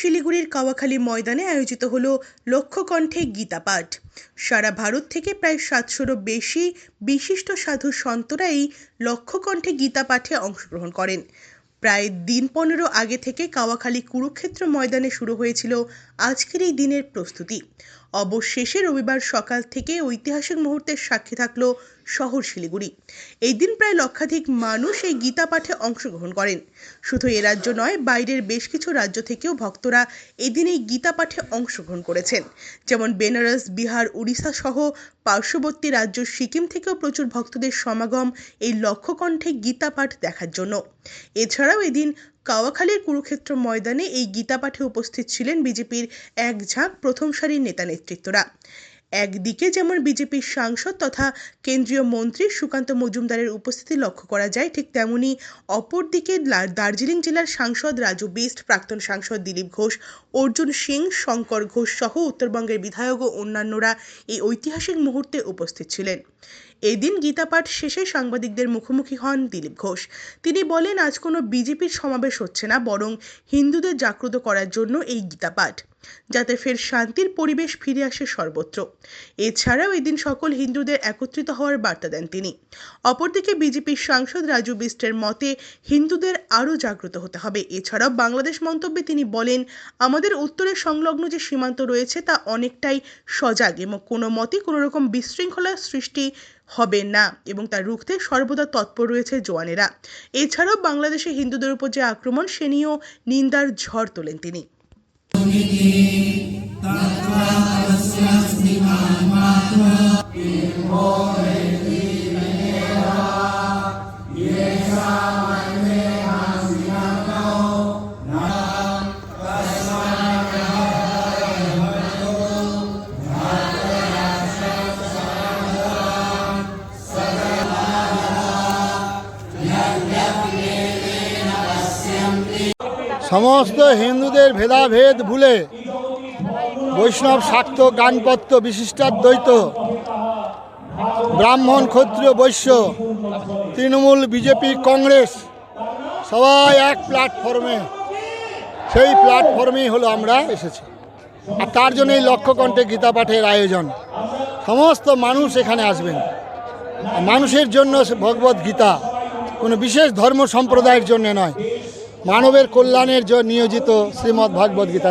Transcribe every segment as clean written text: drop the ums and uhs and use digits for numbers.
শিলিগুড়ির কাওয়াখালী ময়দানে আয়োজিত হলো লক্ষ্যকণ্ঠে গীতা পাঠ। সারা ভারত থেকে প্রায় ৭০০রও বেশি বিশিষ্ট সাধু সন্তরা এই লক্ষ্যকণ্ঠে গীতা পাঠে অংশগ্রহণ করেন। প্রায় দিন ১৫ আগে থেকে কাওয়াখালী কুরুক্ষেত্র ময়দানে শুরু হয়েছিল আজকের এই দিনের প্রস্তুতি। অবশেষে রবিবার সকাল থেকে ঐতিহাসিক মুহূর্তের সাক্ষী থাকলো শহর শিলিগুড়ি। এই দিন প্রায় লক্ষাধিক মানুষ এই গীতা পাঠে অংশগ্রহণ করেন। শুধু এ রাজ্য নয়, বাইরের বেশ কিছু রাজ্য থেকেও ভক্তরা এদিন এই গীতা পাঠে অংশগ্রহণ করেছেন। যেমন বেনারস, বিহার, উড়িষ্যা সহ পার্শ্ববর্তী রাজ্য সিকিম থেকেও প্রচুর ভক্তদের সমাগম এই লক্ষ্যকণ্ঠে গীতা পাঠ দেখার জন্য। এছাড়াও এদিন কাওয়াখালীর কুরুক্ষেত্র ময়দানে এই গীতা পাঠে উপস্থিত ছিলেন বিজেপির এক ঝাঁক প্রথম সারির নেতা নেতৃত্বরা। একদিকে যেমন বিজেপির সাংসদ তথা কেন্দ্রীয় মন্ত্রী সুকান্ত মজুমদারের উপস্থিতি লক্ষ্য করা যায়, ঠিক তেমনি অপরদিকে দার্জিলিং জেলার সাংসদ রাজু বিস্ট, প্রাক্তন সাংসদ দিলীপ ঘোষ, অর্জুন সিং, শঙ্কর ঘোষ সহ উত্তরবঙ্গের বিধায়ক ও অন্যান্যরা এই ঐতিহাসিক মুহূর্তে উপস্থিত ছিলেন। এদিন গীতা পাঠ শেষে সাংবাদিকদের মুখোমুখি হন দিলীপ ঘোষ। তিনি বলেন, আজ কোনো বিজেপির সমাবেশ হচ্ছে না, বরং হিন্দুদের জাগ্রত করার জন্য এই গীতা পাঠ, যাতে ফের শান্তির পরিবেশ ফিরে আসে সর্বত্র। এছাড়াও এদিন সকল হিন্দুদের একত্রিত হওয়ার বার্তা দেন তিনি। অপরদিকে বিজেপির সাংসদ রাজু বিস্টের মতে হিন্দুদের আরও জাগ্রত হতে হবে। এছাড়াও বাংলাদেশ মন্তব্যে তিনি বলেন, আমাদের উত্তরের সংলগ্ন যে সীমান্ত রয়েছে তা অনেকটাই সজাগ এবং কোনো মতে কোনো রকম বিশৃঙ্খলার সৃষ্টি হবে না এবং তা রুখতে সর্বদা তৎপর রয়েছে জওয়ানেরা। এছাড়াও বাংলাদেশে হিন্দুদের উপর যে আক্রমণ, সে নিয়েও নিন্দার ঝড় তোলেন তিনি। সমস্ত হিন্দুদের ভেদাভেদ ভুলে বৈষ্ণব, শাক্ত, গানপত্য, বিশিষ্টাদ্বৈত, ব্রাহ্মণ, ক্ষত্রিয়, বৈশ্য, তৃণমূল, বিজেপি, কংগ্রেস সবাই এক প্ল্যাটফর্মে, সেই প্ল্যাটফর্মেই হলো আমরা এসেছি। আর তার জন্য এই লক্ষ্যকণ্ঠে গীতা পাঠের আয়োজন। সমস্ত মানুষ এখানে আসবেন। মানুষের জন্য ভগবত গীতা, কোনো বিশেষ ধর্ম সম্প্রদায়ের জন্য নয়, মানবের কল্যাণের জন্য নিয়োজিত শ্রীমদ্ ভাগবত গীতা।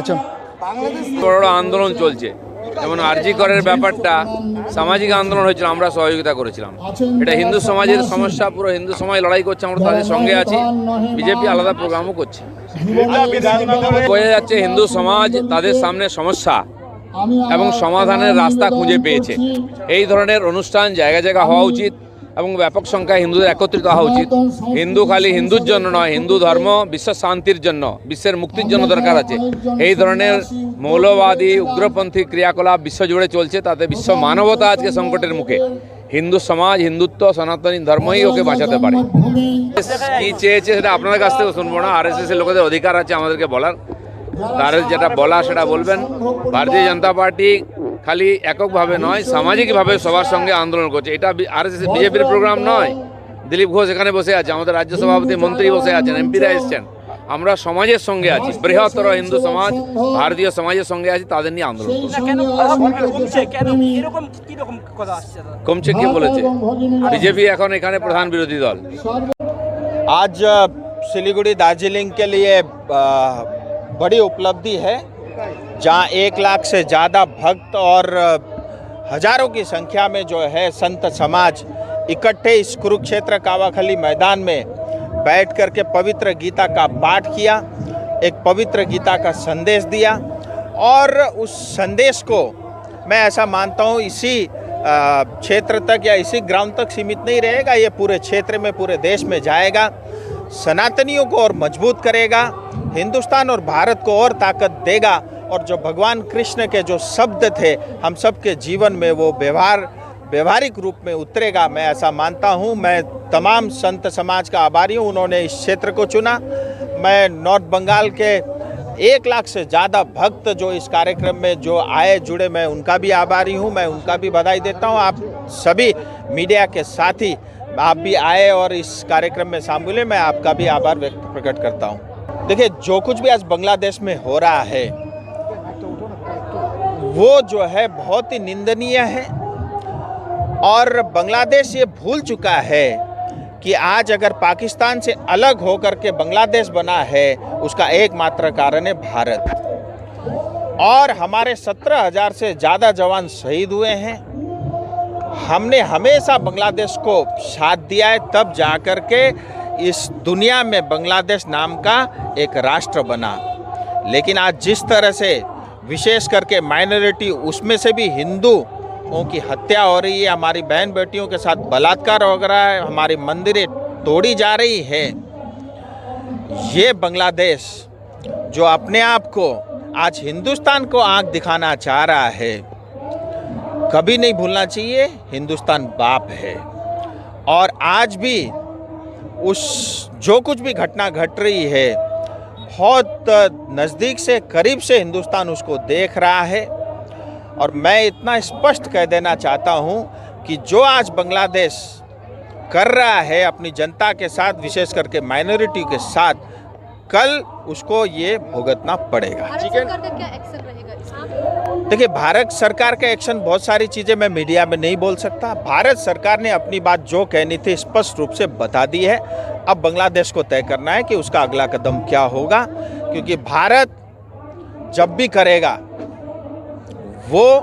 বড় আন্দোলন চলছে, যেমন আরজি করের ব্যাপারটা সামাজিক আন্দোলন হয়েছিল, আমরা সহযোগিতা করেছিলাম। এটা হিন্দু সমাজের সমস্যা, পুরো হিন্দু সমাজ লড়াই করছে, আমরা তাদের সঙ্গে আছি। বিজেপি আলাদা প্রোগ্রামও করছে। বোঝা যাচ্ছে হিন্দু সমাজ তাদের সামনে সমস্যা এবং সমাধানের রাস্তা খুঁজে পেয়েছে। এই ধরনের অনুষ্ঠান জায়গা জায়গা হওয়া উচিত এবং ব্যাপক সংখ্যায় হিন্দুদের একত্রিত হওয়া উচিত। হিন্দু খালি হিন্দুর জন্য নয়, হিন্দু ধর্ম বিশ্ব শান্তির জন্য, বিশ্বের মুক্তির জন্য দরকার আছে। এই ধরনের মৌলবাদী উগ্রপন্থী ক্রিয়াকলাপ বিশ্বজুড়ে চলছে, তাতে বিশ্ব মানবতা আজকে সংকটের মুখে। হিন্দু সমাজ, হিন্দুত্ব, সনাতনী ধর্মই ওকে বাঁচাতে পারে। কি চেয়েছে সেটা আপনাদের কাছ থেকে শুনবো না, আরএসএস এর লোকেদের অধিকার আছে আমাদেরকে বলার। তার যেটা বলা সেটা বলবেন। ভারতীয় জনতা পার্টি খালি এককভাবে নয়, সামাজিকভাবে সবার সঙ্গে আন্দোলন করছে। এটা আরএসএস বিজেপির প্রোগ্রাম নয়। দিলীপ ঘোষ এখানে বসে আছে, আমাদের রাজ্য সভাপতি, মন্ত্রী বসে আছেন, এমপিরা এসছেন। আমরা সমাজের সঙ্গে আছি, বৃহত্তর হিন্দু সমাজ, ভারতীয় সমাজের সঙ্গে আছি, তাদের নিয়ে আন্দোলন কমছে। কি বলেছে বিজেপি এখন এখানে প্রধান বিরোধী দল। आज सिलीगुड़ी दार्जिलिंग के लिए बड़ी उपलब्धि है, जहां 1 लाख से ज़्यादा भक्त और हजारों की संख्या में जो है संत समाज इकट्ठे इस कुरुक्षेत्र कावाखाली मैदान में बैठ कर के पवित्र गीता का पाठ किया, एक पवित्र गीता का संदेश दिया। और उस संदेश को मैं ऐसा मानता हूँ इसी क्षेत्र तक या इसी ग्राउंड तक सीमित नहीं रहेगा, ये पूरे क्षेत्र में, पूरे देश में जाएगा, सनातनियों को और मजबूत करेगा, हिंदुस्तान और भारत को और ताकत देगा। और जो भगवान कृष्ण के जो शब्द थे हम सब के जीवन में वो व्यवहारिक रूप में उतरेगा, मैं ऐसा मानता हूँ। मैं तमाम संत समाज का आभारी हूँ, उन्होंने इस क्षेत्र को चुना। मैं नॉर्थ बंगाल के 1 लाख से ज़्यादा भक्त जो इस कार्यक्रम में जो आए जुड़े, मैं उनका भी आभारी हूँ, मैं उनका भी बधाई देता हूँ। आप सभी मीडिया के साथी, आप भी आए और इस कार्यक्रम में शामिल हुए, मैं आपका भी आभार प्रकट करता हूँ। देखिए, जो कुछ भी आज बांग्लादेश में हो रहा है वो जो है बहुत ही निंदनीय है। और बांग्लादेश ये भूल चुका है कि आज अगर पाकिस्तान से अलग होकर के बांग्लादेश बना है, उसका एकमात्र कारण है भारत। और हमारे 17,000 से ज़्यादा जवान शहीद हुए हैं। हमने हमेशा बांग्लादेश को साथ दिया है, तब जाकर के इस दुनिया में बांग्लादेश नाम का एक राष्ट्र बना। लेकिन आज जिस तरह से विशेष करके माइनॉरिटी, उसमें से भी हिंदुओं की हत्या हो रही है, हमारी बहन बेटियों के साथ बलात्कार हो रहा है, हमारी मंदिरें तोड़ी जा रही है, ये बांग्लादेश जो अपने आप को आज हिंदुस्तान को आंख दिखाना चाह रहा है, कभी नहीं भूलना चाहिए हिंदुस्तान बाप है। और आज भी उस जो कुछ भी घटना घट रही है, बहुत नज़दीक से करीब से हिंदुस्तान उसको देख रहा है। और मैं इतना स्पष्ट कह देना चाहता हूं कि जो आज बांग्लादेश कर रहा है अपनी जनता के साथ, विशेष करके माइनॉरिटी के साथ, कल उसको ये भुगतना पड़ेगा। भारत सरकार का क्या एक्शन रहेगा इसमें? देखिए, भारत सरकार का एक्शन, बहुत सारी चीज़ें मैं मीडिया में नहीं बोल सकता। भारत सरकार ने अपनी बात जो कहनी थी स्पष्ट रूप से बता दी है। अब बांग्लादेश को तय करना है कि उसका अगला कदम क्या होगा, क्योंकि भारत जब भी करेगा वो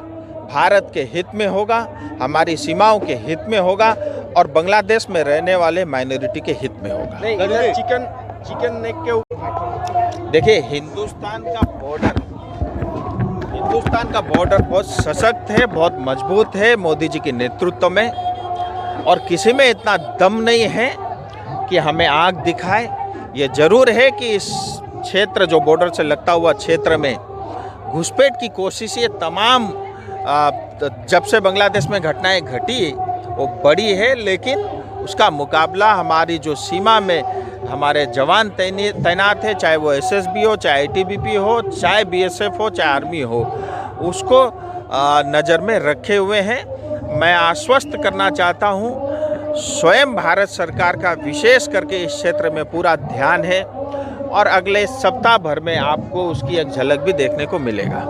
भारत के हित में होगा, हमारी सीमाओं के हित में होगा और बांग्लादेश में रहने वाले माइनॉरिटी के हित में होगा। नहीं, इधर चिकन नेक के ऊपर देखिए, हिंदुस्तान का बॉर्डर बहुत सशक्त है, बहुत मजबूत है मोदी जी के नेतृत्व में। और किसी में इतना दम नहीं है कि हमें आग दिखाए। ये जरूर है कि इस क्षेत्र, जो बॉर्डर से लगता हुआ क्षेत्र में घुसपैठ की कोशिश, ये तमाम जब से बांग्लादेश में घटनाएं घटी वो बड़ी है, लेकिन उसका मुकाबला हमारी जो सीमा में हमारे जवान तैनात है, चाहे वो एसएसबी हो, चाहे आईटीबीपी हो, चाहे बीएसएफ हो, चाहे आर्मी हो, उसको नज़र में रखे हुए हैं। मैं आश्वस्त करना चाहता हूँ, स्वयं भारत सरकार का विशेष करके इस क्षेत्र में पूरा ध्यान है और अगले सप्ताह भर में आपको उसकी एक झलक भी देखने को मिलेगा।